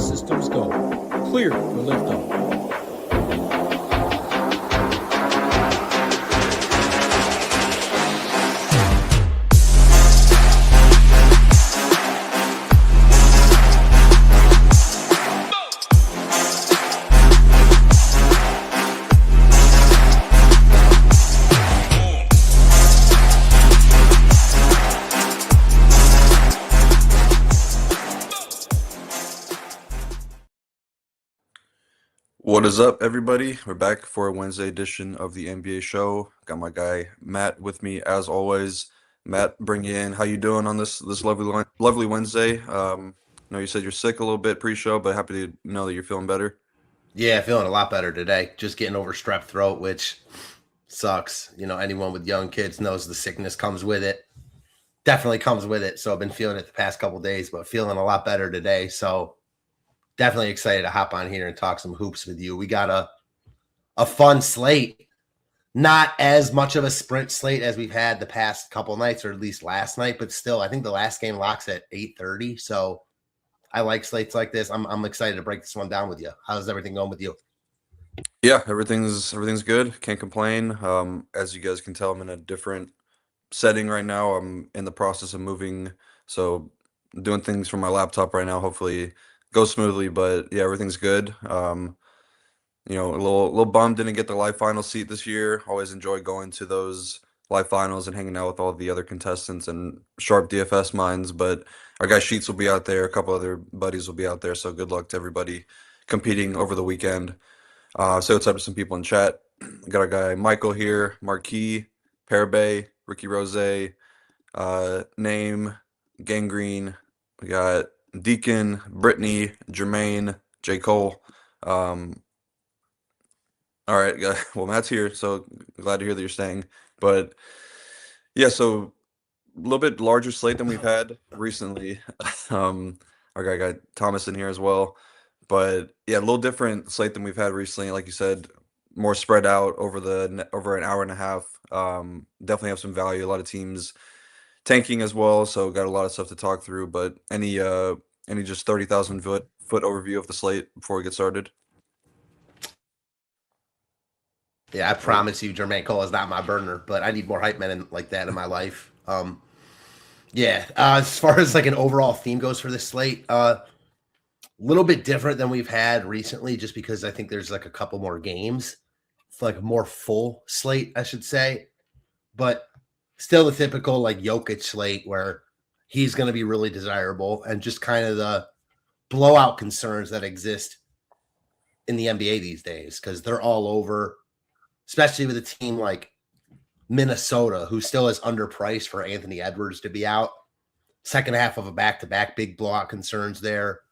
systems go. Clear for liftoff. What is up, everybody? We're back for a Wednesday edition of the NBA show. Got my guy Matt with me as always. Matt, bring you in. How you doing on this lovely Wednesday? I know you said you're sick a little bit pre-show, but happy to know that you're feeling better. Yeah, feeling a lot better today. Just getting over strep throat, which sucks. You know, anyone with young kids knows the sickness comes with it. Definitely comes with it. So I've been feeling it the past couple of days, but feeling a lot better today. So definitely excited to hop on here and talk some hoops with you. We got a fun slate. Not as much of a sprint slate as we've had the past couple nights, or at least last night, but still, I think the last game locks at 8:30. So I like slates like this. I'm excited to break this one down with you. How's everything going with you? Yeah, everything's good. Can't complain. As you guys can tell, I'm in a different setting right now. I'm in the process of moving, so doing things from my laptop right now. Hopefully goes smoothly, but yeah, everything's good. A little bummed didn't get the live final seat this year. Always enjoy going to those live finals and hanging out with all the other contestants and sharp DFS minds. But our guy Sheets will be out there. A couple other buddies will be out there. So good luck to everybody competing over the weekend. Say what's up to some people in chat. We got our guy Michael here, Marquis, Parabay, Ricky Rose, Name, Gangrene. We got Deacon, Brittany, Jermaine, J. Cole. All right, well, Matt's here, so glad to hear that you're staying. But yeah, so a little bit larger slate than we've had recently. Our guy got Thomas in here as well. But yeah, a little different slate than we've had recently. Like you said, more spread out over an hour and a half. Definitely have some value. A lot of teams tanking as well, so got a lot of stuff to talk through. But any just 30,000 foot overview of the slate before we get started? Yeah, I promise you, Jermaine Cole is not my burner, but I need more hype men like that in my life. As far as like an overall theme goes for this slate, a little bit different than we've had recently, just because I think there's like a couple more games, it's like a more full slate, I should say, but still the typical like Jokic slate where he's going to be really desirable, and just kind of the blowout concerns that exist in the NBA these days, because they're all over. Especially with a team like Minnesota, who still is underpriced for Anthony Edwards to be out. Second half of a back-to-back, big blowout concerns there.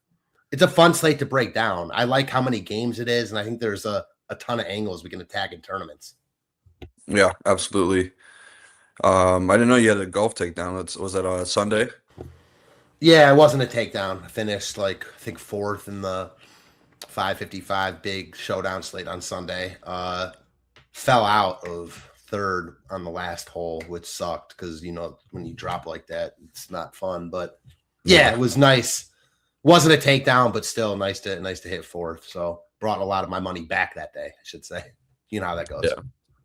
It's a fun slate to break down. I like how many games it is, and I think there's a ton of angles we can attack in tournaments. Yeah, absolutely. I didn't know you had a golf takedown. Was that on Sunday? Yeah, it wasn't a takedown. I finished, I think fourth in the 555 big showdown slate on Sunday. Fell out of third on the last hole, which sucked because, when you drop like that, it's not fun. But yeah, it was nice. Wasn't a takedown, but still nice to hit fourth. So brought a lot of my money back that day, I should say. You know how that goes.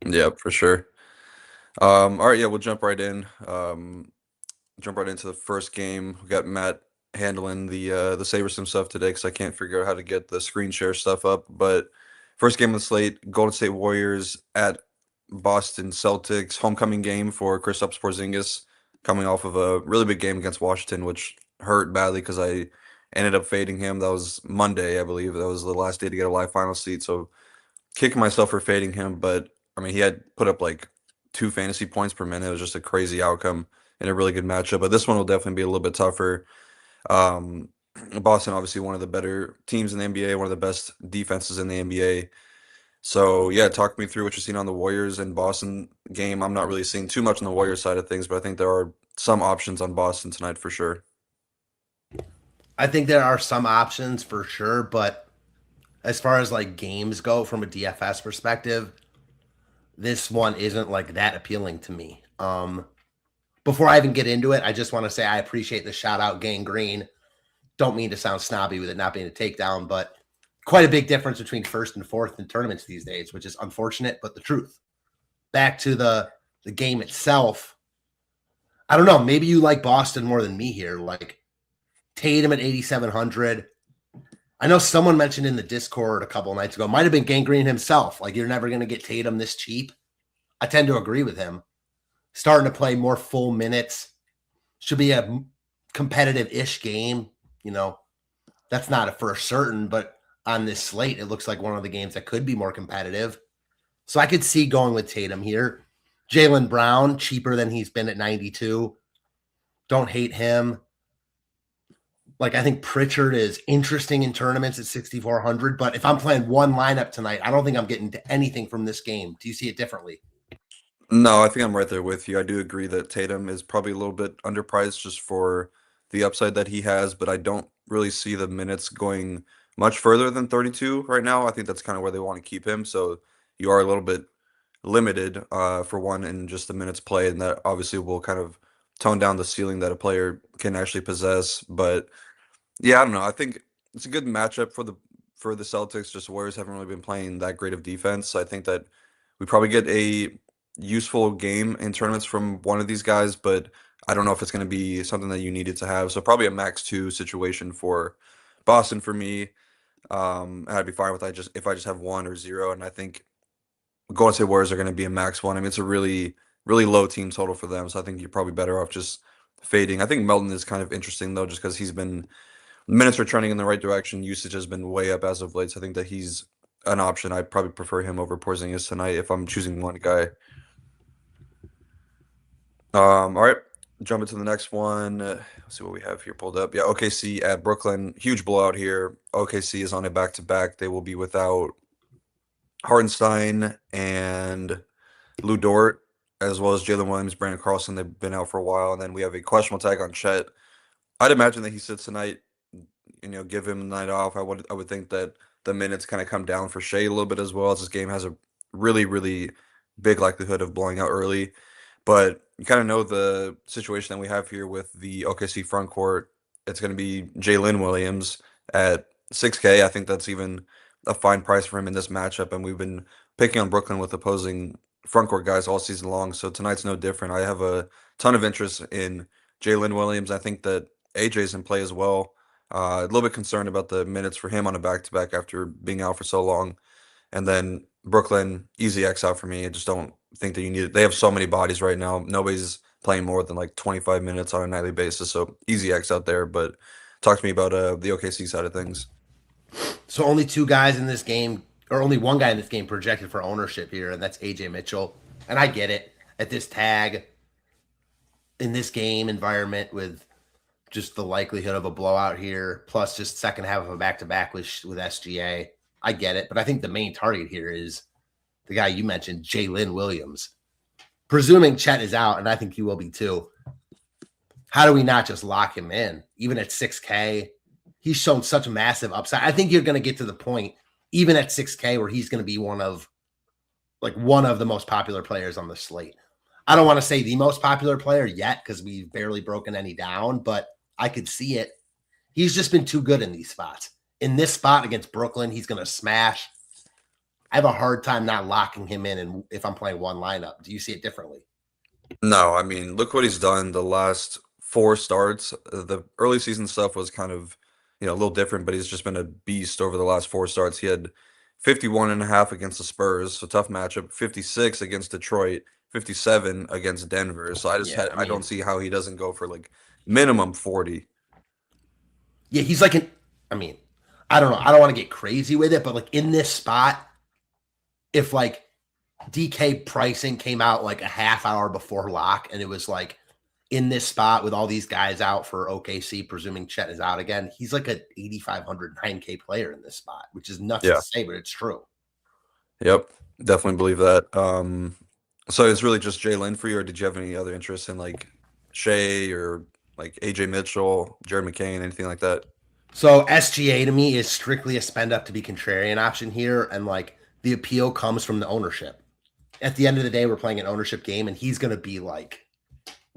Yeah, for sure. All right, yeah, we'll jump right in. Jump right into the first game. We got Matt handling the SaberSim stuff today because I can't figure out how to get the screen share stuff up. But first game of the slate, Golden State Warriors at Boston Celtics. Homecoming game for Kristaps Porzingis, coming off of a really big game against Washington, which hurt badly because I ended up fading him. That was Monday, I believe. That was the last day to get a live final seat. So kicking myself for fading him. But, I mean, he had put up like 2 fantasy points per minute. It was just a crazy outcome and a really good matchup. But this one will definitely be a little bit tougher. Boston, obviously one of the better teams in the NBA, one of the best defenses in the NBA. So, yeah, talk me through what you're seeing on the Warriors and Boston game. I'm not really seeing too much on the Warriors side of things, but I think there are some options on Boston tonight for sure. I think there are some options for sure, but as far as like games go from a DFS perspective, this one isn't like that appealing to me. Before I even get into it, I just want to say I appreciate the shout out, Gang Green. don't mean to sound snobby with it not being a takedown, but quite a big difference between first and fourth in tournaments these days, which is unfortunate, but the truth. Back to the game itself. I don't know. Maybe you like Boston more than me here. Like Tatum at 8,700. I know someone mentioned in the Discord a couple of nights ago, might have been Gangrene himself. Like, you're never going to get Tatum this cheap. I tend to agree with him. Starting to play more full minutes. Should be a competitive-ish game. You know, that's not for certain, but on this slate, it looks like one of the games that could be more competitive. So I could see going with Tatum here. Jaylen Brown, cheaper than he's been at 92. Don't hate him. Like, I think Pritchard is interesting in tournaments at 6,400, but if I'm playing one lineup tonight, I don't think I'm getting to anything from this game. Do you see it differently? No, I think I'm right there with you. I do agree that Tatum is probably a little bit underpriced just for the upside that he has, but I don't really see the minutes going much further than 32 right now. I think that's kind of where they want to keep him. So you are a little bit limited for one in just the minutes played, and that obviously will kind of tone down the ceiling that a player can actually possess. But yeah, I don't know. I think it's a good matchup for the Celtics. Just Warriors haven't really been playing that great of defense. So I think that we probably get a useful game in tournaments from one of these guys, but I don't know if it's going to be something that you needed to have. So probably a max 2 situation for Boston for me. I'd be fine with if I just have 1 or 0, and I think Golden State Warriors are going to be a max 1. I mean, it's a really, really low team total for them, so I think you're probably better off just fading. I think Melton is kind of interesting, though, just because minutes are trending in the right direction. Usage has been way up as of late, so I think that he's an option. I'd probably prefer him over Porzingis tonight if I'm choosing one guy. All right, jump into the next one. Let's see what we have here pulled up. Yeah, OKC at Brooklyn. Huge blowout here. OKC is on a back-to-back. They will be without Hartenstein and Lou Dort, as well as Jalen Williams, Brandon Carlson. They've been out for a while. And then we have a questionable tag on Chet. I'd imagine that he sits tonight, give him the night off. I would think that the minutes kind of come down for Shea a little bit as well, as this game has a really, really big likelihood of blowing out early. But you kind of know the situation that we have here with the OKC front court. It's going to be Jalen Williams at 6K. I think that's even a fine price for him in this matchup. And we've been picking on Brooklyn with opposing front court guys all season long. So tonight's no different. I have a ton of interest in Jalen Williams. I think that AJ's in play as well. A little bit concerned about the minutes for him on a back-to-back after being out for so long. And then Brooklyn, easy X out for me. I just don't think that you need it. They have so many bodies right now. Nobody's playing more than like 25 minutes on a nightly basis. So easy X out there. But talk to me about the OKC side of things. So only 2 guys in this game, or only 1 guy in this game projected for ownership here, and that's AJ Mitchell. And I get it at this tag in this game environment with just the likelihood of a blowout here, plus just second half of a back-to-back with SGA. I get it, but I think the main target here is the guy you mentioned, Jalen Williams. Presuming Chet is out, and I think he will be too, how do we not just lock him in? Even at 6K, he's shown such massive upside. I think you're going to get to the point, even at 6K, where he's going to be one of the most popular players on the slate. I don't want to say the most popular player yet because we've barely broken any down, but I could see it. He's just been too good in these spots. In this spot against Brooklyn, he's going to smash. I have a hard time not locking him in and if I'm playing one lineup. Do you see it differently? No, I mean, look what he's done the last 4 starts. The early season stuff was kind of, a little different, but he's just been a beast over the last 4 starts. He had 51.5 against the Spurs, so tough matchup. 56 against Detroit, 57 against Denver. So I don't see how he doesn't go for like minimum 40. Yeah, he's like I don't know. I don't want to get crazy with it, but like in this spot, if like DK pricing came out like a half hour before lock and it was like in this spot with all these guys out for OKC, presuming Chet is out again, he's like a 8,500 9K player in this spot, which is nuts to say, but it's true. Yep, definitely believe that. So it's really just Jalen for you, or did you have any other interest in like Shea or like AJ Mitchell, Jared McCain, anything like that? So SGA to me is strictly a spend up to be contrarian option here, and like the appeal comes from the ownership. At the end of the day, we're playing an ownership game, and he's going to be like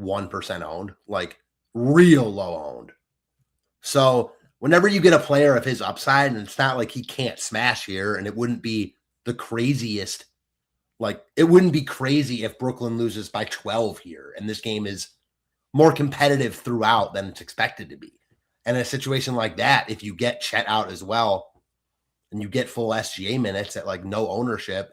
1% owned, like real low owned. So whenever you get a player of his upside, and it's not like he can't smash here, and it wouldn't be the craziest. Like, it wouldn't be crazy if Brooklyn loses by 12 here, and this game is more competitive throughout than it's expected to be. And in a situation like that, if you get Chet out as well, and you get full SGA minutes at like no ownership,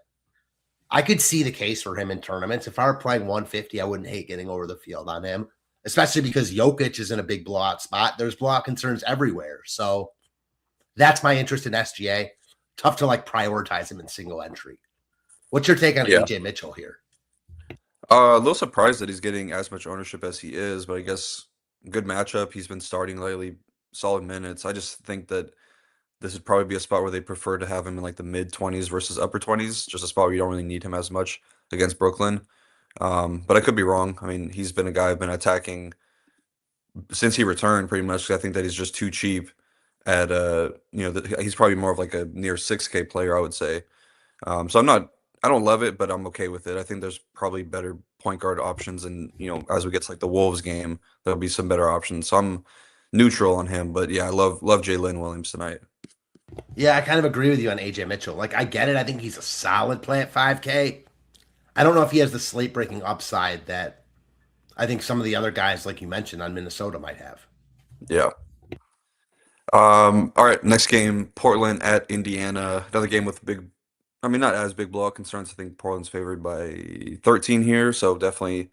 I could see the case for him in tournaments. If I were playing 150, I wouldn't hate getting over the field on him, especially because Jokic is in a big blowout spot. There's blowout concerns everywhere. So that's my interest in SGA. Tough to like prioritize him in single entry. What's your take on AJ Mitchell here? A little surprised that he's getting as much ownership as he is, but I guess good matchup. He's been starting lately, solid minutes. I just think that this would probably be a spot where they prefer to have him in like the mid 20s versus upper 20s, just a spot where you don't really need him as much against Brooklyn. But I could be wrong. I mean, he's been a guy I've been attacking since he returned pretty much. I think that he's just too cheap at he's probably more of like a near 6K player, I would say. So I don't love it, but I'm okay with it. I think there's probably better point guard options, and as we get to like the Wolves game, there'll be some better options. So I'm neutral on him, but yeah, I love Jalen Williams tonight. Yeah, I kind of agree with you on AJ Mitchell. Like, I get it. I think he's a solid play at 5K. I don't know if he has the slate breaking upside that I think some of the other guys, like you mentioned, on Minnesota might have. Yeah. All right, next game, Portland at Indiana. Another game with not as big blowout concerns. I think Portland's favored by 13 here, so definitely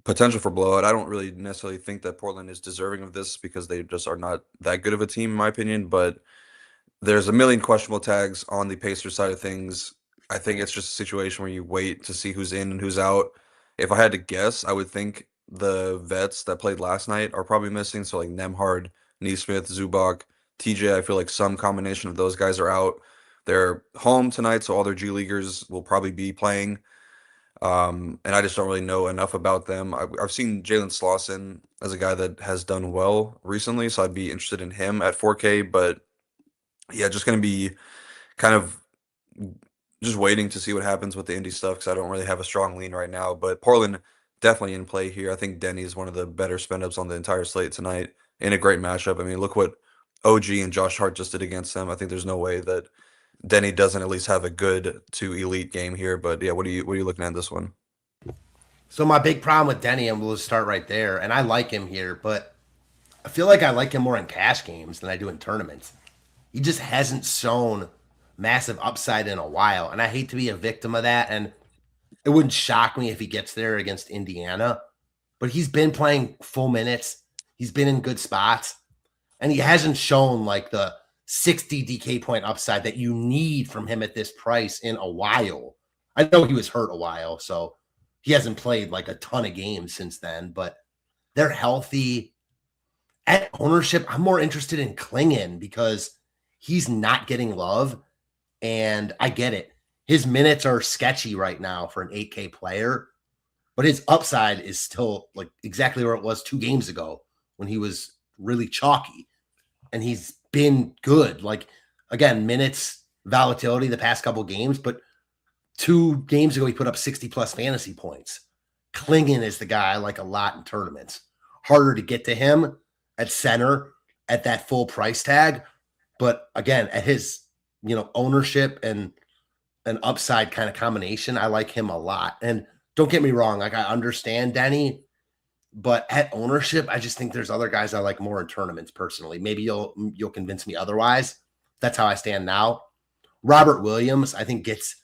potential for blowout. I don't really necessarily think that Portland is deserving of this because they just are not that good of a team, in my opinion, but there's a million questionable tags on the Pacers side of things. I think it's just a situation where you wait to see who's in and who's out. If I had to guess, I would think the vets that played last night are probably missing. So like Nemhard, Nesmith, Zubac, TJ, I feel like some combination of those guys are out. They're home tonight, so all their G Leaguers will probably be playing. And I just don't really know enough about them. I've seen Jalen Slauson as a guy that has done well recently, so I'd be interested in him at 4K. But yeah, just going to be kind of just waiting to see what happens with the Indy stuff because I don't really have a strong lean right now. But Portland definitely in play here. I think Denny is one of the better spend ups on the entire slate tonight in a great matchup. I mean, look what OG and Josh Hart just did against them. I think there's no way that Denny doesn't at least have a good to elite game here. But yeah, what are you looking at this one? So my big problem with Denny, and we'll start right there, and I like him here, but I feel like I like him more in cash games than I do in tournaments. He just hasn't shown massive upside in a while, and I hate to be a victim of that, and it wouldn't shock me if he gets there against Indiana, but he's been playing full minutes. He's been in good spots, and he hasn't shown like the 60 DK point upside that you need from him at this price in a while. I know he was hurt a while, so he hasn't played like a ton of games since then, but they're healthy. At ownership, I'm more interested in Klingon because he's not getting love, and I get it. His minutes are sketchy right now for an 8K player, but his upside is still like exactly where it was 2 games ago when he was really chalky, and he's been good. Like, again, minutes volatility the past couple games, but 2 games ago he put up 60 plus fantasy points. Klingon is the guy I like a lot in tournaments. Harder to get to him at center at that full price tag, but again, at his ownership and an upside kind of combination, I like him a lot. And don't get me wrong, like I understand Denny, but at ownership, I just think there's other guys I like more in tournaments personally. Maybe you'll convince me otherwise. That's how I stand now. Robert Williams, I think, gets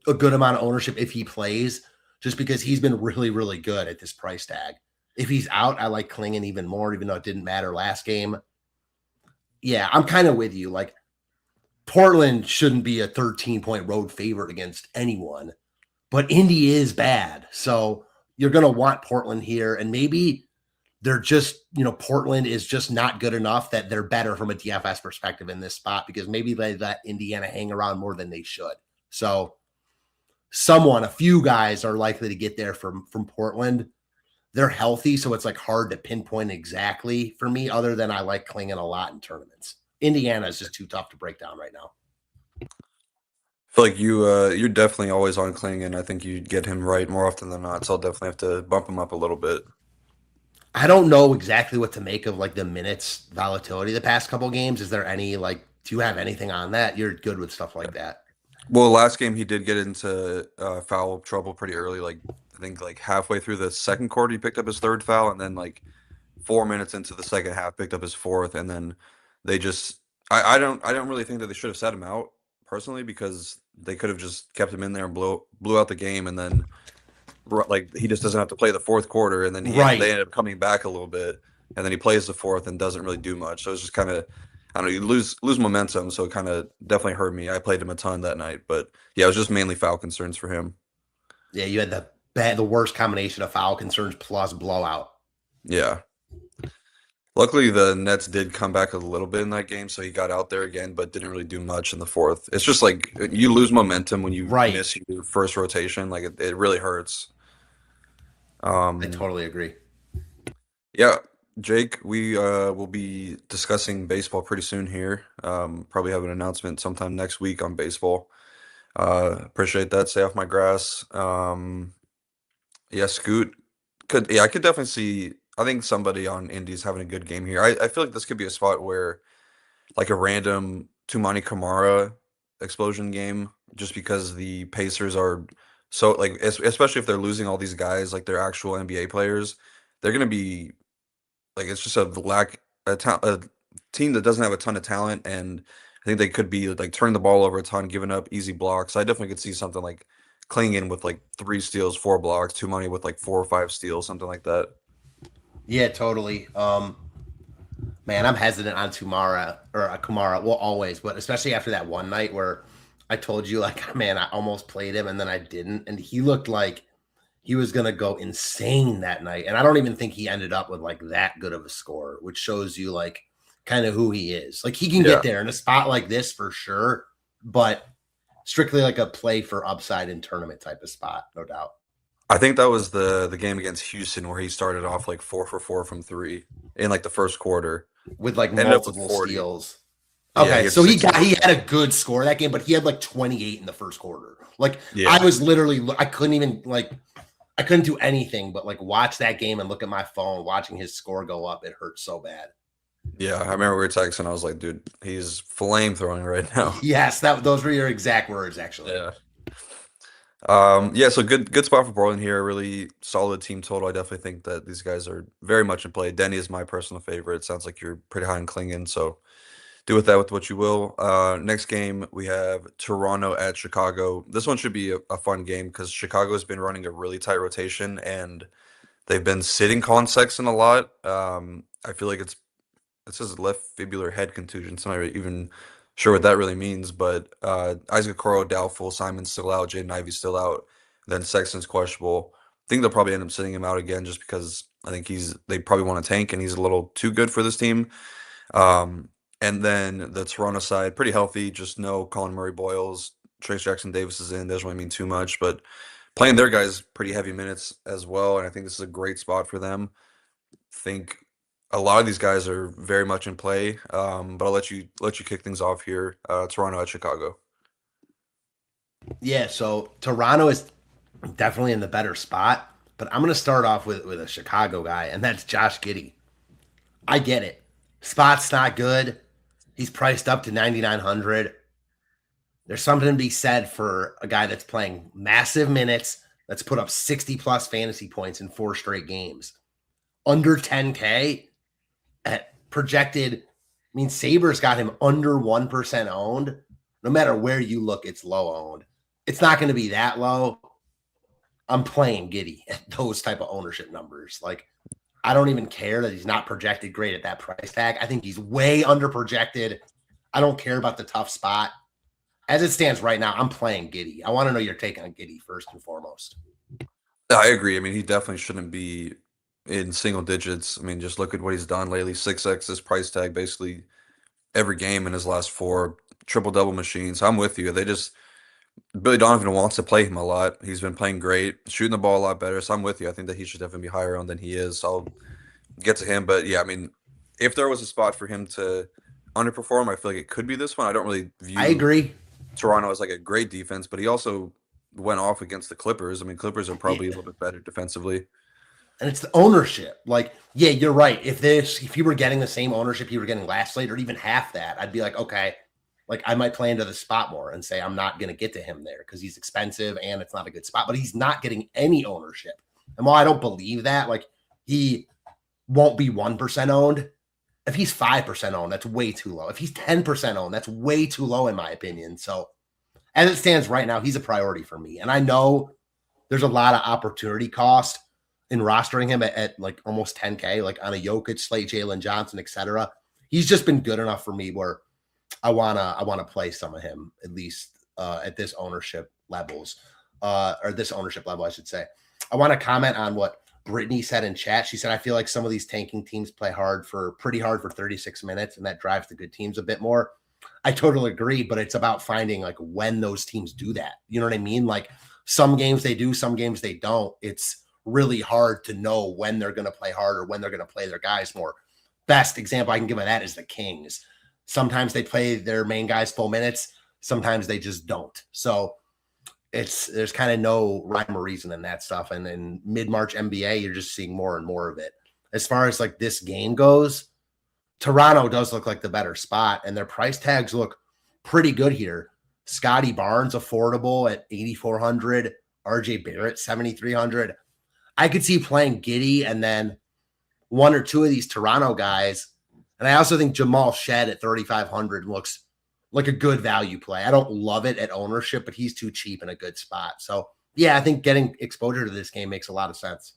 a good amount of ownership if he plays, just because he's been really, really good at this price tag. If he's out, I like Klingon even more, even though it didn't matter last game. Yeah, I'm kind of with you. Like, Portland shouldn't be a 13-point road favorite against anyone, but Indy is bad. So you're going to want Portland here, and maybe they're just, Portland is just not good enough that they're better from a DFS perspective in this spot because maybe they let Indiana hang around more than they should. So a few guys are likely to get there from Portland. They're healthy, so it's like hard to pinpoint exactly for me, other than I like Klingon a lot in tournaments. Indiana is just too tough to break down right now. I feel like you're definitely always on Klingon. I think you get him right more often than not, so I'll definitely have to bump him up a little bit. I don't know exactly what to make of like the minutes volatility the past couple games. Is there any like? Do you have anything on that? You're good with stuff like that. Well, last game he did get into foul trouble pretty early. Like I think like halfway through the second quarter, he picked up his third foul, and then like 4 minutes into the second half, picked up his fourth, and then they just. I don't really think that they should have set him out personally because they could have just kept him in there and blew out the game, and then like he just doesn't have to play the fourth quarter, and then they end up coming back a little bit, and then he plays the fourth and doesn't really do much. So it's just kind of, I don't know, you lose momentum. So it kind of definitely hurt me. I played him a ton that night, but yeah, it was just mainly foul concerns for him. Yeah, you had the worst combination of foul concerns plus blowout. Yeah. Luckily, the Nets did come back a little bit in that game, so he got out there again, but didn't really do much in the fourth. It's just like you lose momentum when you miss your first rotation. Like it really hurts. I totally agree. Yeah, Jake, we will be discussing baseball pretty soon here. Probably have an announcement sometime next week on baseball. Appreciate that. Stay off my grass. Yeah, Scoot I could definitely see. I think somebody on Indies having a good game here. I feel like this could be a spot where like a random Tumani Kamara explosion game, just because the Pacers are so like, especially if they're losing all these guys, like they're actual NBA players, they're gonna be like, it's just a team that doesn't have a ton of talent, and I think they could be like turning the ball over a ton, giving up easy blocks. I definitely could see something like Klingen with like 3 steals, 4 blocks, Tumani with like 4 or 5 steals, something like that. Yeah, totally. Man, I'm hesitant on Kamara. Well, always, but especially after that one night where I told you, like, man, I almost played him and then I didn't, and he looked like he was gonna go insane that night. And I don't even think he ended up with like that good of a score, which shows you like kind of who he is. Like he can get there in a spot like this for sure, but strictly like a play for upside in tournament type of spot, no doubt. I think that was the game against Houston where he started off like 4 for 4 from three in like the first quarter with like ended up with multiple 40. steals. Yeah, Okay, so he 60. had a good score that game, but he had like 28 in the first quarter. Like Yeah. I was literally I couldn't do anything but like watch that game and look at my phone, watching his score go up. It hurt so bad. Yeah, I remember we were texting. I was like, dude, he's flame throwing right now. Yes, those were your exact words, actually. Yeah. Yeah, so good spot for Portland here. Really solid team total. I definitely think that these guys are very much in play. Denny is my personal favorite. Sounds like you're pretty high on Klingen, so do with that with what you will. Next game we have Toronto at Chicago. This one should be a fun game because Chicago has been running a really tight rotation and they've been sitting Colin Sexton a lot. I feel like it says left fibular head contusion. So I'm not even sure what that really means, but Isaac Okoro doubtful, Simon's still out, Jaden Ivey's still out, then Sexton's questionable. I think they'll probably end up sitting him out again just because I think they probably want to tank and he's a little too good for this team. And then the Toronto side, pretty healthy, just no Colin Murray Boyles. Trace Jackson Davis is in, doesn't really mean too much, but playing their guys pretty heavy minutes as well, and I think this is a great spot for them. Think a lot of these guys are very much in play, but I'll let you kick things off here. Toronto at Chicago. Yeah, so Toronto is definitely in the better spot, but I'm going to start off with a Chicago guy, and that's Josh Giddey. I get it. Spot's not good. He's priced up to 9,900. There's something to be said for a guy that's playing massive minutes, that's put up 60-plus fantasy points in 4 straight games. Under 10K at projected, I mean, Sabres got him under 1% owned. No matter where you look, it's low owned. It's not going to be that low. I'm playing Giddey at those type of ownership numbers. Like, I don't even care that he's not projected great at that price tag. I think he's way under projected. I don't care about the tough spot. As it stands right now, I'm playing Giddey. I want to know your take on Giddey first and foremost. I agree. I mean, he definitely shouldn't be in single digits. I mean, just look at what he's done lately. 6x this price tag basically every game in his last 4, triple-double machines. I'm with you. Billy Donovan wants to play him a lot. He's been playing great, shooting the ball a lot better. So I'm with you. I think that he should definitely be higher on than he is. So I'll get to him. But yeah, I mean, if there was a spot for him to underperform, I feel like it could be this one. I don't really view I agree. Toronto as like a great defense, but he also went off against the Clippers. I mean, Clippers are probably a little bit better defensively. And it's the ownership. Like, yeah, you're right. If you were getting the same ownership you were getting last slate or even half that, I'd be like, okay, like I might play into the spot more and say I'm not going to get to him there because he's expensive and it's not a good spot, but he's not getting any ownership. And while I don't believe that, like he won't be 1% owned. If he's 5% owned, that's way too low. If he's 10% owned, that's way too low in my opinion. So as it stands right now, he's a priority for me. And I know there's a lot of opportunity cost in rostering him at like almost 10K, like on a Jokic, Slate, Jalen Johnson, etc. He's just been good enough for me where I wanna play some of him at least at this ownership levels, or this ownership level, I should say. I want to comment on what Brittany said in chat. She said, I feel like some of these tanking teams play pretty hard for 36 minutes, and that drives the good teams a bit more. I totally agree, but it's about finding like when those teams do that. You know what I mean? Like some games they do, some games they don't. It's really hard to know when they're going to play hard or when they're going to play their guys more. Best example I can give of that is the Kings. Sometimes they play their main guys full minutes. Sometimes they just don't. So there's kind of no rhyme or reason in that stuff. And in mid-March NBA, you're just seeing more and more of it. As far as like this game goes, Toronto does look like the better spot, and their price tags look pretty good here. Scotty Barnes affordable at 8,400, RJ Barrett 7,300. I could see playing Giddey and then one or two of these Toronto guys. And I also think Jamal Shed at 3,500 looks like a good value play. I don't love it at ownership, but he's too cheap in a good spot. So yeah, I think getting exposure to this game makes a lot of sense.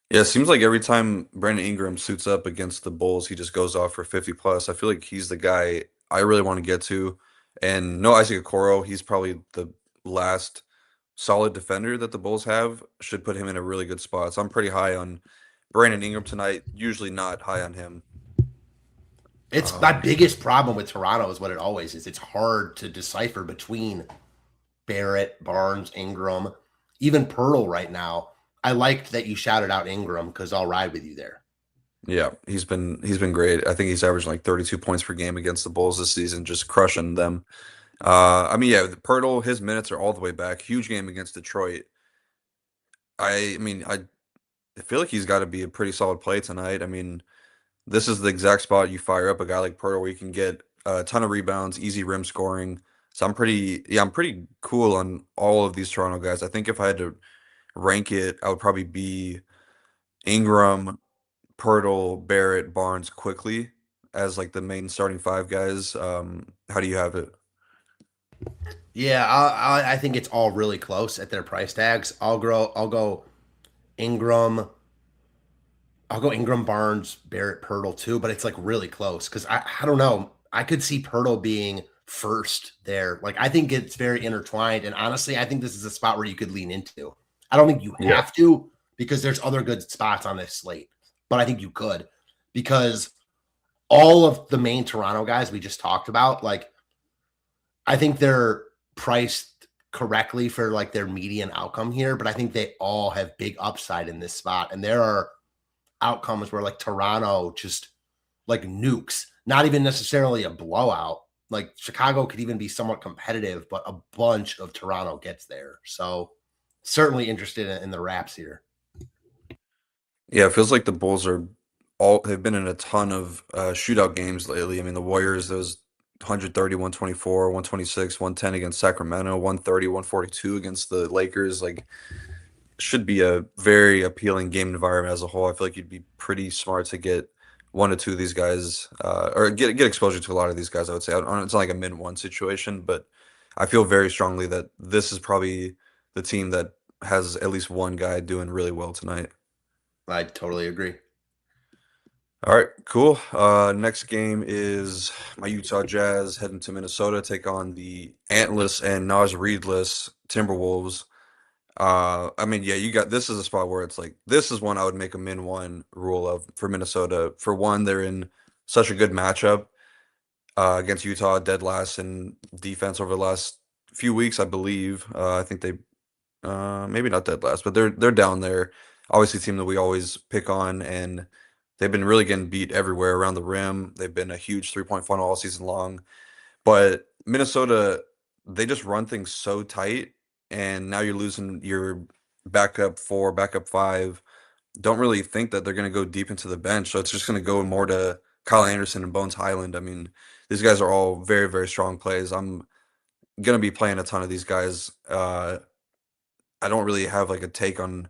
Yeah, it seems like every time Brandon Ingram suits up against the Bulls, he just goes off for 50 plus. I feel like he's the guy I really want to get to. And no Isaac Okoro, he's probably the last solid defender that the Bulls have. Should put him in a really good spot. So I'm pretty high on Brandon Ingram tonight. Usually not high on him. It's my biggest problem with Toronto is what it always is. It's hard to decipher between Barrett, Barnes, Ingram, even Pirtle right now. I liked that you shouted out Ingram because I'll ride with you there. Yeah, he's been great. I think he's averaging like 32 points per game against the Bulls this season, just crushing them. I mean, yeah, the Pirtle, his minutes are all the way back. Huge game against Detroit. I mean, I feel like he's got to be a pretty solid play tonight. I mean, this is the exact spot you fire up a guy like Pirtle where you can get a ton of rebounds, easy rim scoring. So I'm pretty cool on all of these Toronto guys. I think if I had to rank it, I would probably be Ingram, Pirtle, Barrett, Barnes quickly as like the main starting five guys. How do you have it? Yeah, I think it's all really close at their price tags. I'll go Ingram. I'll go Ingram, Barnes, Barrett, Pirtle too, but it's like really close because I don't know. I could see Pirtle being first there. Like I think it's very intertwined, and honestly, I think this is a spot where you could lean into. I don't think you have to because there's other good spots on this slate, but I think you could because all of the main Toronto guys we just talked about, like I think they're priced correctly for like their median outcome here, but I think they all have big upside in this spot, and there are outcomes where like Toronto just like nukes, not even necessarily a blowout. Like Chicago could even be somewhat competitive, but a bunch of Toronto gets there. So certainly interested in the Raps here. Yeah, it feels like the Bulls have been in a ton of shootout games lately. I mean, the Warriors, those 130, 124, 126, 110 against Sacramento, 130, 142 against the Lakers. Like, should be a very appealing game environment as a whole. I feel like you'd be pretty smart to get one or two of these guys, or get exposure to a lot of these guys. I would say it's not like a min one situation, but I feel very strongly that this is probably the team that has at least one guy doing really well tonight. I totally agree. All right, cool. Next game is my Utah Jazz heading to Minnesota, take on the Antless and Nas Reedless Timberwolves. I mean, yeah, this is a spot where it's like this is one I would make a min one rule of for Minnesota. For one, they're in such a good matchup against Utah, dead last in defense over the last few weeks, I believe. I think they maybe not dead last, but they're down there. Obviously, a team that we always pick on, and they've been really getting beat everywhere around the rim. They've been a huge 3-point funnel all season long. But Minnesota, they just run things so tight, and now you're losing your backup 4, backup 5 don't really think that they're going to go deep into the bench. So it's just going to go more to Kyle Anderson and Bones Highland. I mean, these guys are all very, very strong plays. I'm going to be playing a ton of these guys. I don't really have like a take on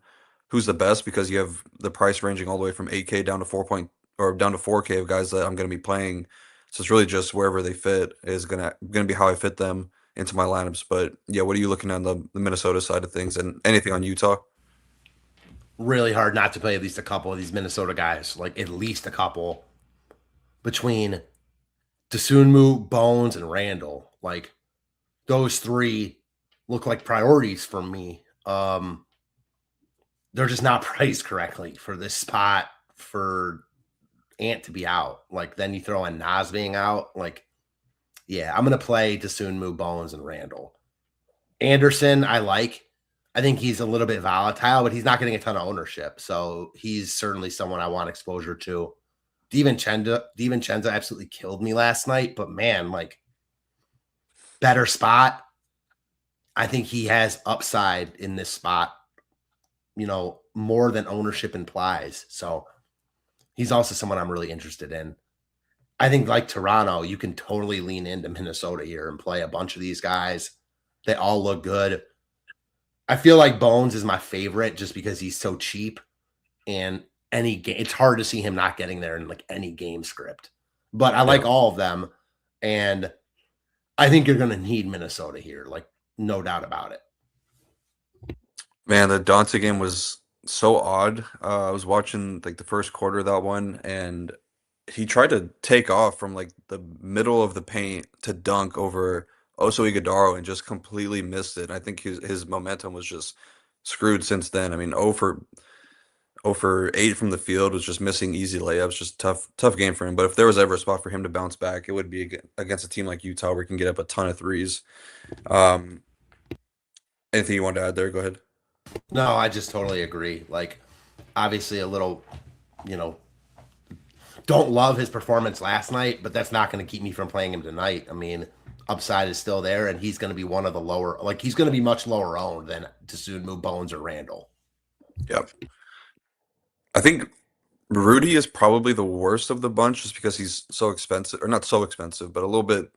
who's the best because you have the price ranging all the way from 8K down to 4K of guys that I'm going to be playing. So it's really just wherever they fit is gonna be how I fit them into my lineups. But yeah, what are you looking at on the Minnesota side of things and anything on Utah? Really hard not to play at least a couple of these Minnesota guys, like at least a couple between Dasunmu, Bones, and Randall. Like those three look like priorities for me. They're just not priced correctly for this spot for Ant to be out. Like then you throw in Nas being out. Like, yeah, I'm gonna play Dasunmu, Bones, and Randall. Anderson, I like. I think he's a little bit volatile, but he's not getting a ton of ownership. So he's certainly someone I want exposure to. DiVincenzo absolutely killed me last night, but man, like better spot. I think he has upside in this spot, more than ownership implies. So he's also someone I'm really interested in. I think like Toronto, you can totally lean into Minnesota here and play a bunch of these guys. They all look good. I feel like Bones is my favorite just because he's so cheap and any game, it's hard to see him not getting there in like any game script. But I like all of them. And I think you're going to need Minnesota here. Like, no doubt about it. Man, the Dante game was so odd. I was watching like the first quarter of that one, and he tried to take off from like the middle of the paint to dunk over Oso Ighodaro and just completely missed it. I think his momentum was just screwed since then. I mean, 0 for 8 from the field was just missing easy layups. Just tough game for him. But if there was ever a spot for him to bounce back, it would be against a team like Utah where he can get up a ton of threes. Um, Anything you want to add there? Go ahead. No, I just totally agree. Like, obviously, a little, don't love his performance last night, but that's not going to keep me from playing him tonight. I mean, upside is still there, and he's going to be one of the lower, like, he's going to be much lower owned than Dasunmu, Bones, or Randall. Yep. I think Rudy is probably the worst of the bunch just because he's so expensive, or not so expensive, but a little bit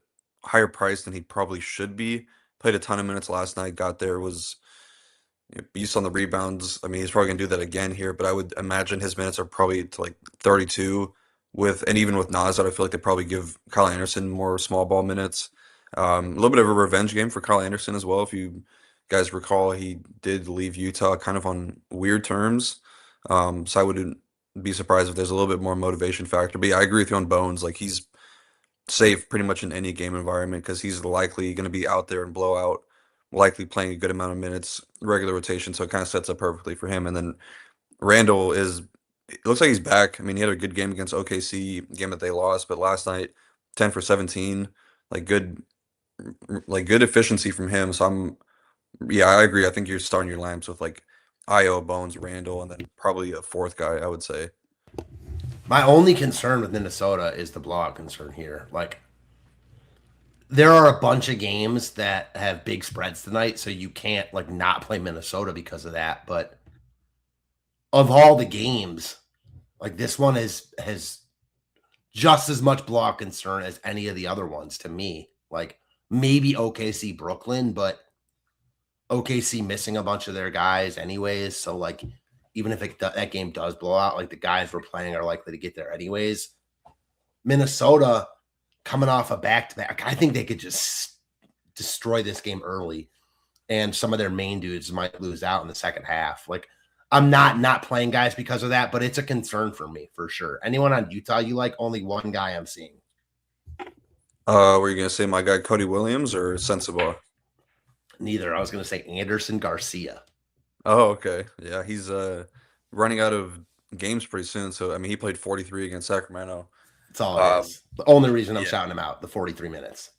higher priced than he probably should be. Played a ton of minutes last night, got there, was beast on the rebounds. I mean, he's probably gonna do that again here, but I would imagine his minutes are probably to like 32 and even with Nas out, I feel like they probably give Kyle Anderson more small ball minutes. A little bit of a revenge game for Kyle Anderson as well. If you guys recall, he did leave Utah kind of on weird terms. So I wouldn't be surprised if there's a little bit more motivation factor. But yeah, I agree with you on Bones. Like he's safe pretty much in any game environment because he's likely going to be out there and blowout, likely playing a good amount of minutes, regular rotation. So it kind of sets up perfectly for him. And then Randall it looks like he's back. I mean, he had a good game against OKC, game that they lost, but last night, 10 for 17, like good efficiency from him. So yeah, I agree. I think you're starting your lamps with like Io, Bones, Randall, and then probably a fourth guy, I would say. My only concern with Minnesota is the blowout concern here. Like, there are a bunch of games that have big spreads tonight, so you can't like not play Minnesota because of that. But of all the games, like this one has just as much blowout concern as any of the other ones to me. Like maybe OKC Brooklyn, but OKC missing a bunch of their guys anyways. So like even if that game does blow out, like the guys we're playing are likely to get there anyways. Minnesota coming off a back-to-back, I think they could just destroy this game early, and some of their main dudes might lose out in the second half. Like, I'm not playing guys because of that, but it's a concern for me for sure. Anyone on Utah you like? Only one guy I'm seeing. Were you gonna say my guy Cody Williams or Sensabaugh? Neither. I was gonna say Anderson Garcia. Oh, okay. Yeah, he's running out of games pretty soon. So I mean, he played 43 against Sacramento. That's all it is. The only reason I'm yeah. shouting him out, the 43 minutes.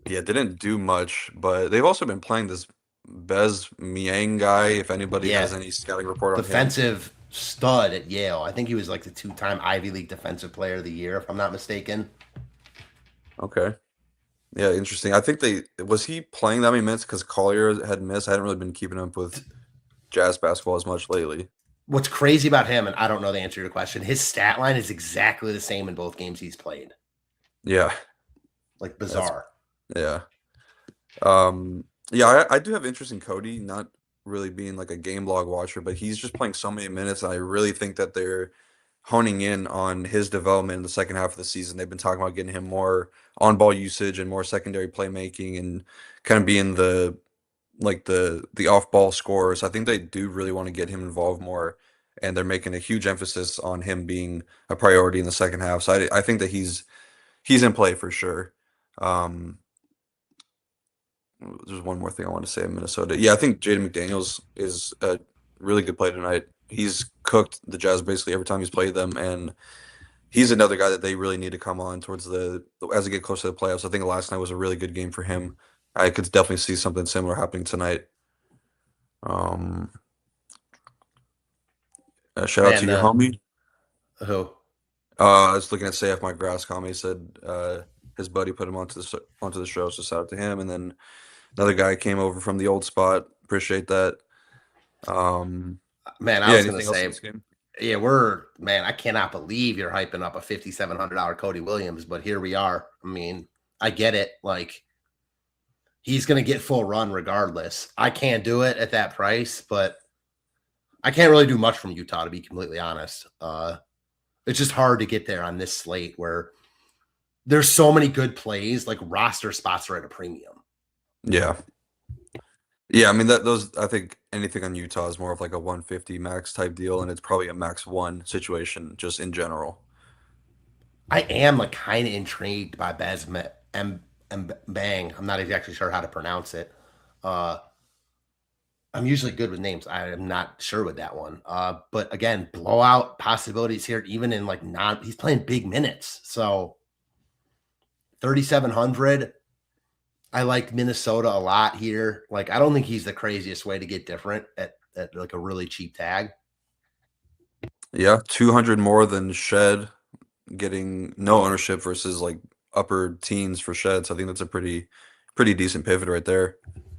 Yeah, didn't do much, but they've also been playing this Bez Miang guy. If anybody has any scouting report on him. Defensive stud at Yale. I think he was like the 2-time Ivy League Defensive Player of the Year, if I'm not mistaken. Okay. Yeah, interesting. I think was he playing that many minutes because Collier had missed? I hadn't really been keeping up with Jazz basketball as much lately. What's crazy about him, and I don't know the answer to your question, his stat line is exactly the same in both games he's played. Yeah. Like bizarre. Yeah. I do have interest in Cody, not really being like a game log watcher, but he's just playing so many minutes, and I really think that they're honing in on his development in the second half of the season. They've been talking about getting him more on-ball usage and more secondary playmaking and kind of being the off-ball scorers. I think they do really want to get him involved more, and they're making a huge emphasis on him being a priority in the second half. So I think that he's in play for sure. Um, there's one more thing I want to say in Minnesota. Yeah, I think Jaden McDaniels is a really good play tonight. He's cooked the Jazz basically every time he's played them, and he's another guy that they really need to come on towards as they get closer to the playoffs. I think last night was a really good game for him. I could definitely see something similar happening tonight. Shout out to your homie. Who? I was looking at Sayef Mike Grass comment. He said his buddy put him onto the show, so shout out to him. And then another guy came over from the old spot. Appreciate that. Man, I was going to say, I cannot believe you're hyping up a $5,700 Cody Williams, but here we are. I mean, I get it. Like, he's going to get full run regardless. I can't do it at that price, but I can't really do much from Utah, to be completely honest. It's just hard to get there on this slate where there's so many good plays, like roster spots are at a premium. Yeah. Yeah, I mean I think anything on Utah is more of like a 150 max type deal, and it's probably a max 1 situation just in general. I am like kind of intrigued by Bez Bang. I'm not exactly sure how to pronounce it. I'm usually good with names. I am not sure with that one. But again, blowout possibilities here, even in like he's playing big minutes. So 3,700. I like Minnesota a lot here. Like, I don't think he's the craziest way to get different at like a really cheap tag. Yeah, 200 more than Shed, getting no ownership versus like upper teens for Shed. So I think that's a pretty decent pivot right there.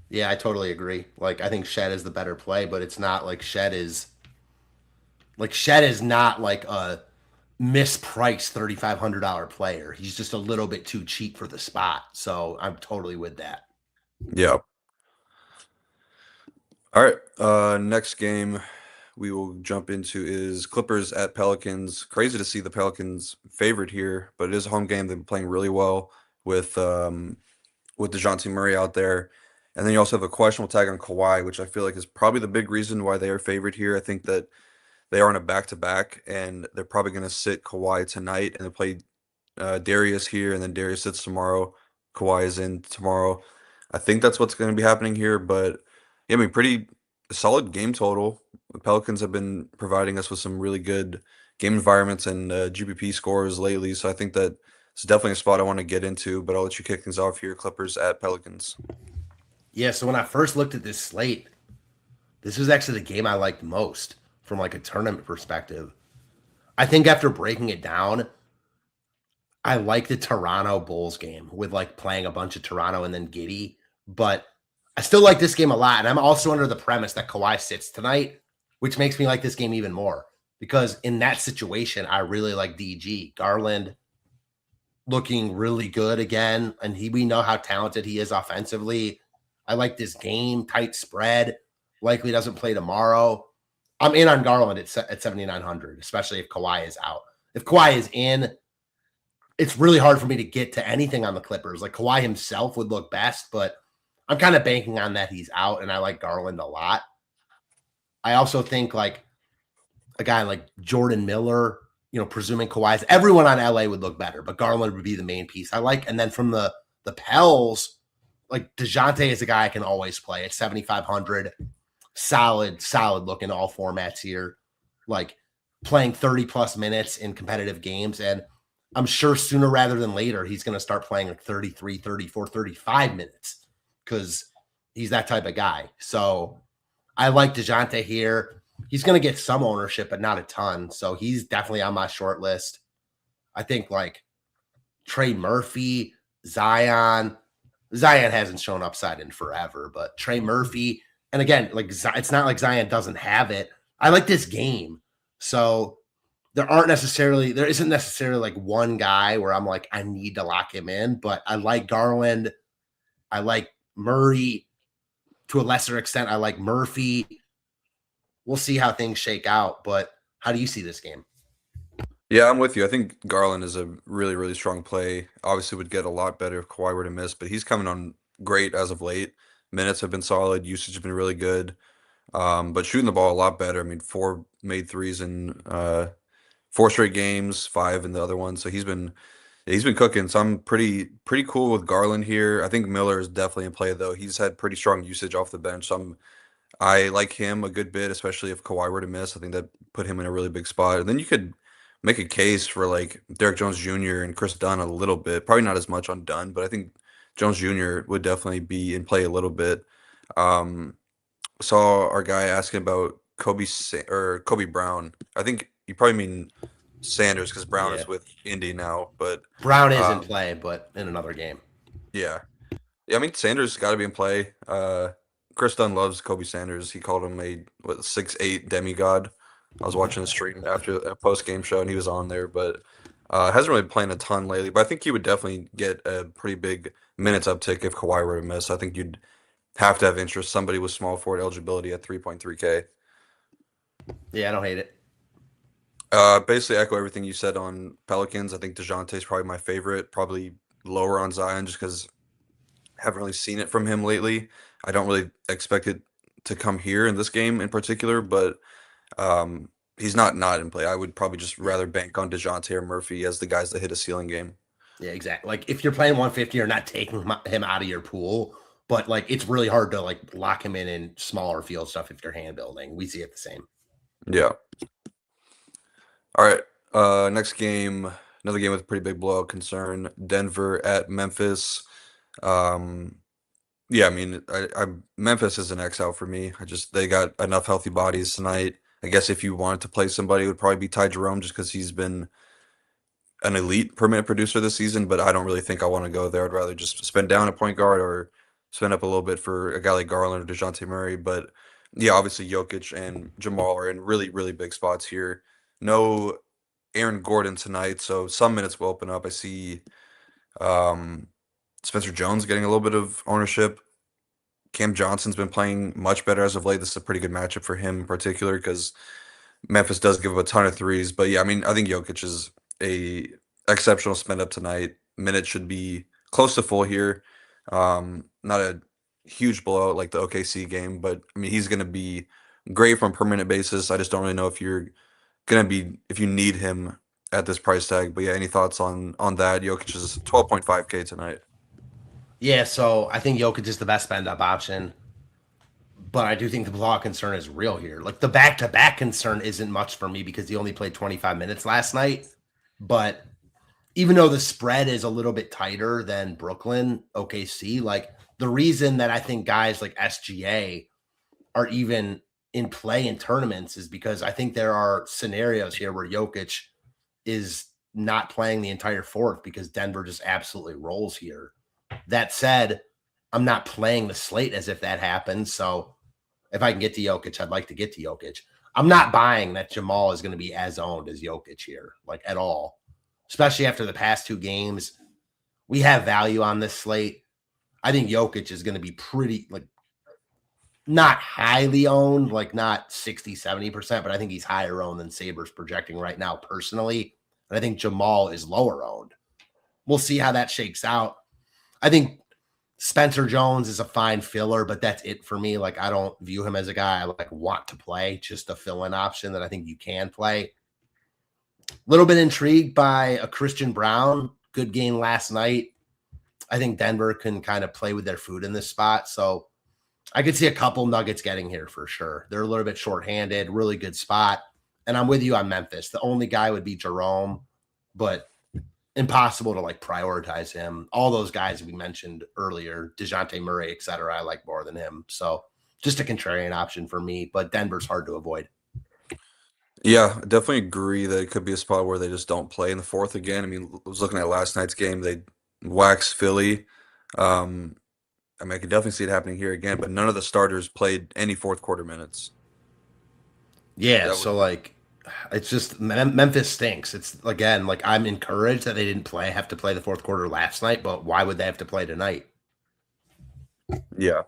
Yeah, I totally agree. Like, I think Shed is the better play, but it's not like Shed is not like a mispriced $3,500 player. He's just a little bit too cheap for the spot. So I'm totally with that. Yeah. All right. Next game we will jump into is Clippers at Pelicans. Crazy to see the Pelicans favored here, but it is a home game. They've been playing really well with DeJounte Murray out there. And then you also have a questionable tag on Kawhi, which I feel like is probably the big reason why they are favored here. I think that they are on a back-to-back, and they're probably going to sit Kawhi tonight, and they play Darius here, and then Darius sits tomorrow. Kawhi is in tomorrow. I think that's what's going to be happening here, but yeah, I mean, pretty solid game total. The Pelicans have been providing us with some really good game environments and GPP scores lately, so I think that it's definitely a spot I want to get into, but I'll let you kick things off here. Clippers at Pelicans. Yeah, so when I first looked at this slate, this was actually the game I liked most from like a tournament perspective. I think after breaking it down, I like the Toronto Bulls game with like playing a bunch of Toronto and then Giddey, but I still like this game a lot. And I'm also under the premise that Kawhi sits tonight, which makes me like this game even more because in that situation, I really like DG. Garland looking really good again. And we know how talented he is offensively. I like this game, tight spread, likely doesn't play tomorrow. I'm in on Garland at 7,900, especially if Kawhi is out. If Kawhi is in, it's really hard for me to get to anything on the Clippers. Like Kawhi himself would look best, but I'm kind of banking on that he's out, and I like Garland a lot. I also think like a guy like Jordan Miller, presuming Kawhi's, everyone on LA would look better, but Garland would be the main piece I like. And then from the Pels, like DeJounte is a guy I can always play at 7,500. Solid look in all formats here. Like playing 30 plus minutes in competitive games. And I'm sure sooner rather than later, he's going to start playing like 33, 34, 35 minutes because he's that type of guy. So I like DeJounte here. He's going to get some ownership, but not a ton. So he's definitely on my short list. I think like Trey Murphy, Zion hasn't shown upside in forever, but Trey Murphy, and again, like it's not like Zion doesn't have it, I like this game. So there isn't necessarily like one guy where I'm like, I need to lock him in, but I like Garland. I like Murray to a lesser extent. I like Murphy. We'll see how things shake out, but how do you see this game? Yeah, I'm with you. I think Garland is a really, really strong play. Obviously, would get a lot better if Kawhi were to miss, but he's coming on great as of late. Minutes have been solid. Usage has been really good. But shooting the ball a lot better. I mean, 4 made threes in 4 straight games, 5 in the other one. So he's been cooking. So I'm pretty cool with Garland here. I think Miller is definitely in play though. He's had pretty strong usage off the bench. So I like him a good bit, especially if Kawhi were to miss. I think that put him in a really big spot. And then you could make a case for like Derek Jones Jr. and Chris Dunn a little bit. Probably not as much on Dunn, but I think Jones Jr. would definitely be in play a little bit. Um, Saw our guy asking about or Kobe Brown. I think you probably mean Sanders because Brown Yeah. is with Indy now. But Brown is in um, play, but in another game. yeah, yeah. I mean Sanders got to be in play. Chris Dunn loves Kobe Sanders. He called him a 6'8" demigod. I was watching the stream after a post game show and he was on there, but hasn't really playing a ton lately. But I think he would definitely get a pretty big minutes uptick if Kawhi were to miss. I think you'd have to have interest. Somebody with small forward eligibility at 3.3K. Yeah, I don't hate it. Basically echo everything you said on Pelicans. I think DeJounte is probably my favorite, probably lower on Zion just because I haven't really seen it from him lately. I don't really expect it to come here in this game in particular, but he's not in play. I would probably just rather bank on DeJounte or Murphy as the guys that hit a ceiling game. Yeah, exactly. Like if you're playing 150, you're not taking him out of your pool, but like it's really hard to like lock him in smaller field stuff if you're hand building. We see it the same. Yeah. All right. Next game, another game with a pretty big blowout concern. Denver at Memphis. Um, yeah, I mean, Memphis is an X out for me. They got enough healthy bodies tonight. I guess if you wanted to play somebody, it would probably be Ty Jerome just because he's been an elite per minute producer this season. But I don't really think I want to go there. I'd rather just spend down a point guard or spend up a little bit for a guy like Garland or DeJounte Murray. But yeah, obviously Jokic and Jamal are in really, really big spots here. No Aaron Gordon tonight, so some minutes will open up. I see um, Spencer Jones getting a little bit of ownership. Cam Johnson's been playing much better as of late. This is a pretty good matchup for him in particular because Memphis does give up a ton of threes. But yeah, I mean, I think Jokic is a exceptional spend up tonight. Minutes should be close to full here. Not a huge blowout like the OKC game, but I mean, he's going to be great from a per minute basis. I just don't really know if you need him at this price tag. But yeah, any thoughts on that? Jokic is 12.5K tonight. Yeah, so I think Jokic is the best spend up option, but I do think the blowout concern is real here. Like the back to back concern isn't much for me because he only played 25 minutes last night. But even though the spread is a little bit tighter than Brooklyn, OKC, like the reason that I think guys like SGA are even in play in tournaments is because I think there are scenarios here where Jokic is not playing the entire fourth because Denver just absolutely rolls here. That said, I'm not playing the slate as if that happens. So if I can get to Jokic, I'd like to get to Jokic. I'm not buying that Jamal is going to be as owned as Jokic here, like at all, especially after the past 2 games. We have value on this slate. I think Jokic is going to be pretty, like, not highly owned, like not 60, 70%, but I think he's higher owned than Sabres projecting right now personally. And I think Jamal is lower owned. We'll see how that shakes out. I think Spencer Jones is a fine filler, but that's it for me. Like, I don't view him as a guy I like want to play, just a fill-in option that I think you can play. A little bit intrigued by a Christian Brown. Good game last night. I think Denver can kind of play with their food in this spot. So I could see a couple Nuggets getting here for sure. They're a little bit shorthanded, really good spot. And I'm with you on Memphis. The only guy would be Jerome, but impossible to like prioritize him. All those guys we mentioned earlier, DeJounte Murray, et cetera, I like more than him. So just a contrarian option for me, but Denver's hard to avoid. Yeah, I definitely agree that it could be a spot where they just don't play in the fourth again. I mean, I was looking at last night's game, they waxed Philly. Um, I mean, I could definitely see it happening here again, but none of the starters played any fourth quarter minutes. Yeah, That would so like it's just Memphis stinks. It's again like I'm encouraged that they didn't have to play the fourth quarter last night, but why would they have to play tonight? yeah.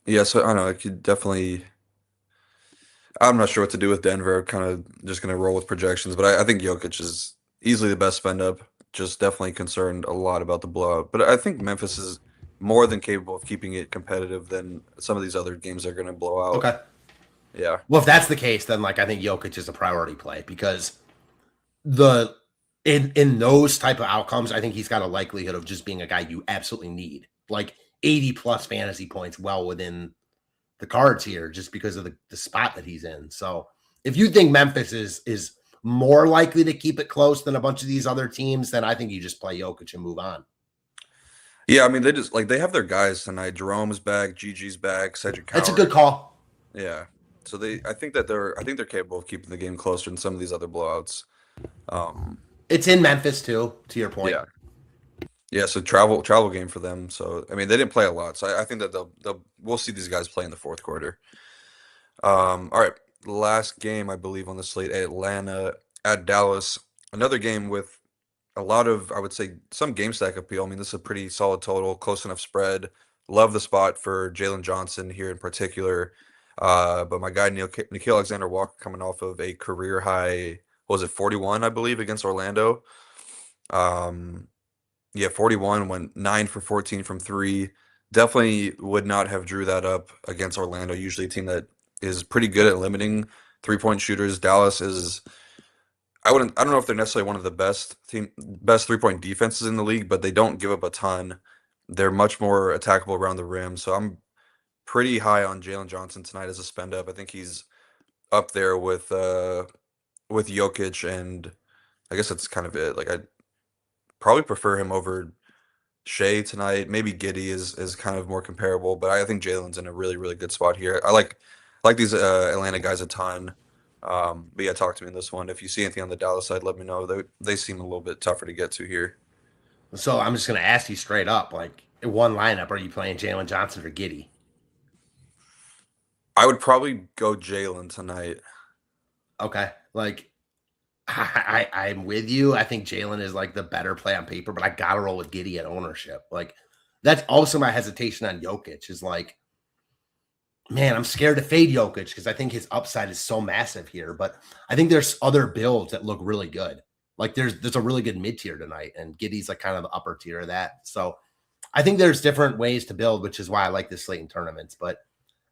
Yeah, so I don't know, I could definitely I'm not sure what to do with Denver. Kind of just gonna roll with projections, but I think Jokic is easily the best spend up. Just definitely concerned a lot about the blowout. But I think Memphis is more than capable of keeping it competitive than some of these other games they're gonna blow out. Okay. Yeah. Well, if that's the case, then like I think Jokic is a priority play because the in those type of outcomes, I think he's got a likelihood of just being a guy you absolutely need. Like 80 plus fantasy points well within the cards here just because of the spot that he's in. So if you think Memphis is more likely to keep it close than a bunch of these other teams, then I think you just play Jokic and move on. Yeah, I mean they just like they have their guys tonight. Jerome's back, Gigi's back, Cedric That's a Howard. good call. Yeah. So I think they're capable of keeping the game closer than some of these other blowouts. Um It's in Memphis too, to your point. yeah. Yeah, so travel game for them. So I mean they didn't play a lot. So I think that they'll we'll see these guys play in the fourth quarter. All right. Last game, I believe, on the slate, Atlanta at Dallas. Another game with a lot of, I would say, some game stack appeal. I mean, this is a pretty solid total, close enough spread. Love the spot for Jalen Johnson here in particular. But my guy, Nikhil Alexander Walker, coming off of a career high, what was it, 41, I believe, against Orlando. Um, yeah, 41, went 9 for 14 from three. Definitely would not have drew that up against Orlando, usually a team that is pretty good at limiting three-point shooters. Dallas is I don't know if they're necessarily one of the best three-point defenses in the league, but they don't give up a ton. They're much more attackable around the rim. So I'm pretty high on Jalen Johnson tonight as a spend up. I think he's up there with Jokic, and I guess that's kind of it. Like I'd probably prefer him over Shea tonight. Maybe Giddy is kind of more comparable, but I think Jalen's in a really, really good spot here. I like these Atlanta guys a ton. But yeah, talk to me in this one. If you see anything on the Dallas side, let me know. They seem a little bit tougher to get to here. So I'm just gonna ask you straight up, like in one lineup, are you playing Jalen Johnson or Giddy? I would probably go Jalen tonight. Okay. Like I'm with you. I think Jalen is like the better play on paper, but I gotta roll with Giddy at ownership. Like that's also my hesitation on Jokic is like, man, I'm scared to fade Jokic because I think his upside is so massive here. But I think there's other builds that look really good. Like there's a really good mid tier tonight, and Giddy's like kind of the upper tier of that. So I think there's different ways to build, which is why I like this slate in tournaments. But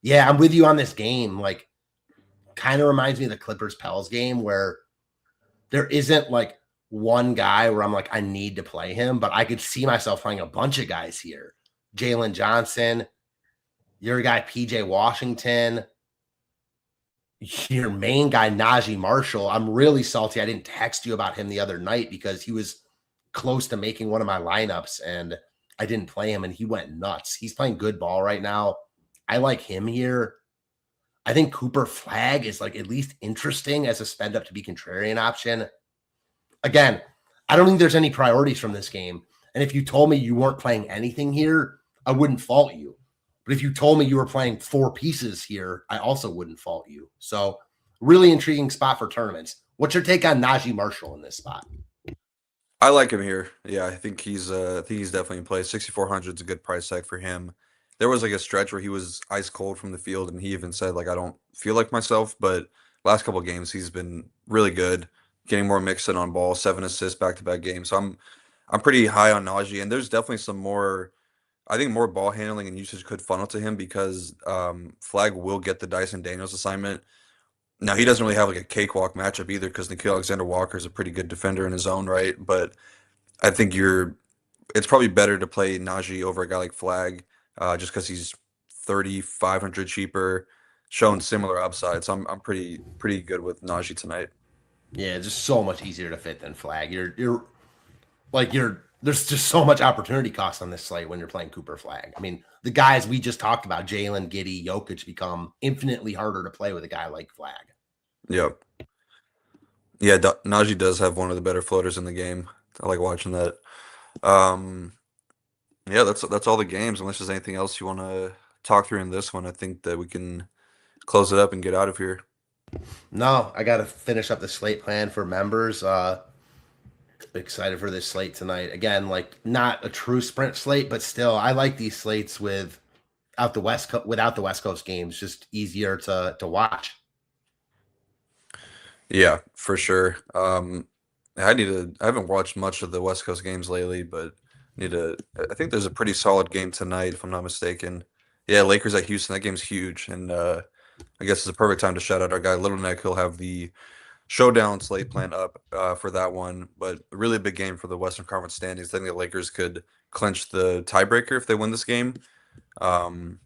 yeah, I'm with you on this game. Like, kind of reminds me of the Clippers Pels game where there isn't like one guy where I'm like, I need to play him, but I could see myself playing a bunch of guys here. Jalen Johnson, your guy PJ Washington, your main guy Najee Marshall. I'm really salty I didn't text you about him the other night because he was close to making one of my lineups and I didn't play him and he went nuts. He's playing good ball right now. I like him here. I think Cooper Flag is like at least interesting as a spend up to be contrarian option. Again, I don't think there's any priorities from this game. And if you told me you weren't playing anything here, I wouldn't fault you. But if you told me you were playing four pieces here, I also wouldn't fault you. So really intriguing spot for tournaments. What's your take on Najee Marshall in this spot? I like him here. Yeah, I think he's definitely in play. 6,400 is a good price tag for him. There was like a stretch where he was ice cold from the field, and he even said like I don't feel like myself. But last couple of games he's been really good, getting more mixed in on ball, 7 assists back to back games. So I'm pretty high on Najee, and there's definitely some more. I think more ball handling and usage could funnel to him because Flag will get the Dyson Daniels assignment. Now he doesn't really have like a cakewalk matchup either because Nikhil Alexander Walker is a pretty good defender in his own right. But I think it's probably better to play Najee over a guy like Flag, just because he's 3,500 cheaper, showing similar upside. So I'm pretty good with Najee tonight. Yeah, just so much easier to fit than Flag. You're there's just so much opportunity cost on this slate when you're playing Cooper Flag. I mean, the guys we just talked about, Jalen, Giddy, Jokic, become infinitely harder to play with a guy like Flag. Yep. Yeah, Najee does have one of the better floaters in the game. I like watching that. Um, yeah, that's all the games. Unless there's anything else you want to talk through in this one, I think that we can close it up and get out of here. No, I got to finish up the slate plan for members. Excited for this slate tonight. Again, like not a true sprint slate, but still, I like these slates without the West Coast games. Just easier to watch. Yeah, for sure. I haven't watched much of the West Coast games lately, but need to. I think there's a pretty solid game tonight, if I'm not mistaken. Yeah, Lakers at Houston. That game's huge, and I guess it's a perfect time to shout out our guy Little Neck. He'll have the showdown slate plan up for that one, but a really big game for the Western Conference standings. I think the Lakers could clinch the tiebreaker if they win this game. Um,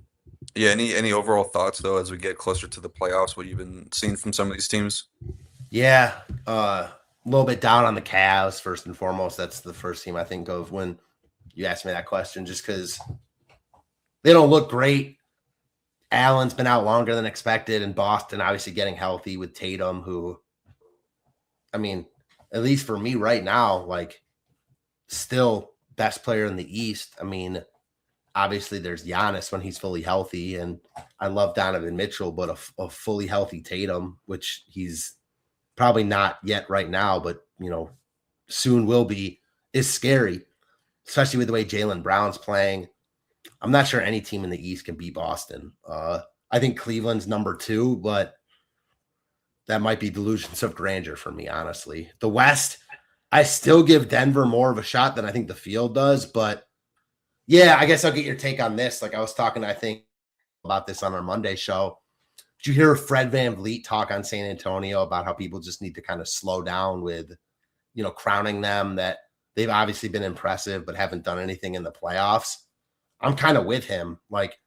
yeah, any overall thoughts though as we get closer to the playoffs? What you've been seeing from some of these teams? Yeah, a little bit down on the Cavs first and foremost. That's the first team I think of when you asked me that question, just because they don't look great. Allen's been out longer than expected, and Boston obviously getting healthy with Tatum, who, I mean, at least for me right now, like still best player in the East. I mean, obviously there's Giannis when he's fully healthy, and I love Donovan Mitchell, but a fully healthy Tatum, which he's probably not yet right now, but soon will be, is scary, especially with the way Jaylen Brown's playing. I'm not sure any team in the East can beat Boston. I think Cleveland's number 2, but that might be delusions of grandeur for me, honestly. The West, I still give Denver more of a shot than I think the field does, but yeah, I guess I'll get your take on this. Like I was talking, I think, about this on our Monday show. Did you hear Fred VanVleet talk on San Antonio about how people just need to kind of slow down with, crowning them, that they've obviously been impressive but haven't done anything in the playoffs? I'm kind of with him. Like,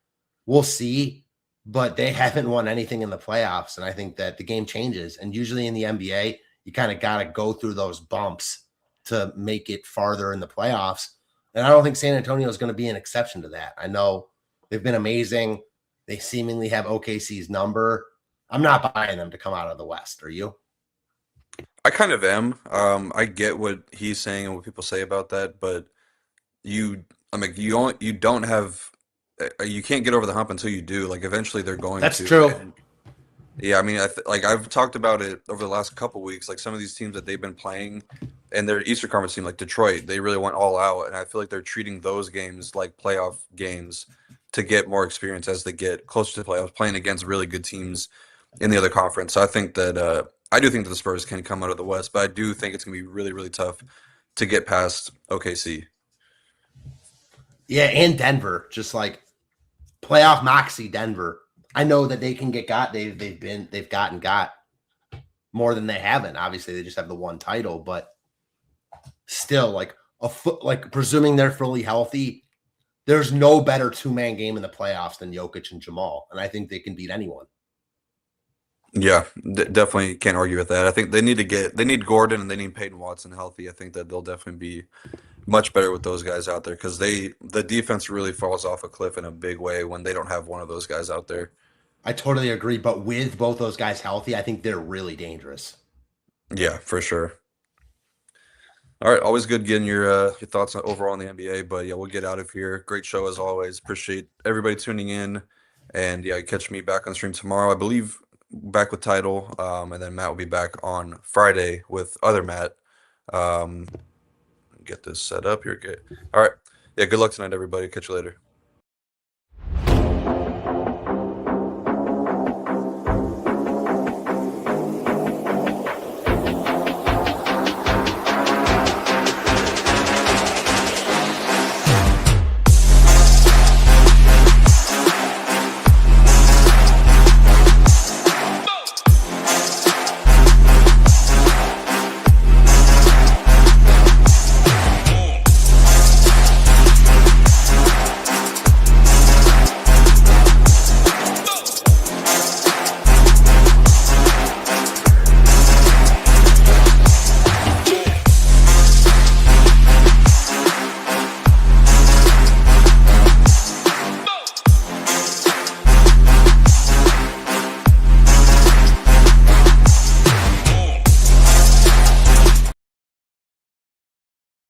we'll see, but they haven't won anything in the playoffs. And I think that the game changes. And usually in the NBA, you kind of got to go through those bumps to make it farther in the playoffs. And I don't think San Antonio is going to be an exception to that. I know they've been amazing. They seemingly have OKC's number. I'm not buying them to come out of the West. Are you? I kind of am. I get what he's saying and what people say about that, but I mean, you don't have, you can't get over the hump until you do. Like, eventually they're going That's to. true. And yeah, I mean, like I've talked about it over the last couple weeks. Like some of these teams that they've been playing, and their Eastern Conference team, like Detroit, they really went all out, and I feel like they're treating those games like playoff games to get more experience as they get closer to the playoffs, playing against really good teams in the other conference. So I think that I do think that the Spurs can come out of the West, but I do think it's gonna be really, really tough to get past OKC. Yeah, and Denver, just like playoff moxie Denver. I know that they can they've got more than they haven't. Obviously, they just have the one title, but still, like presuming they're fully healthy, there's no better 2-man game in the playoffs than Jokic and Jamal, and I think they can beat anyone. Yeah, definitely can't argue with that. I think they need Gordon and they need Peyton Watson healthy. I think that they'll definitely be much better with those guys out there because the defense really falls off a cliff in a big way when they don't have one of those guys out there. I totally agree, but with both those guys healthy, I think they're really dangerous. Yeah, for sure. All right, always good getting your thoughts on overall on the NBA, but yeah, we'll get out of here. Great show as always. Appreciate everybody tuning in, and yeah, catch me back on stream tomorrow. I believe back with title, and then Matt will be back on Friday with other Matt. Um, get this set up here. Good. All right. Yeah, good luck tonight, everybody. Catch you later.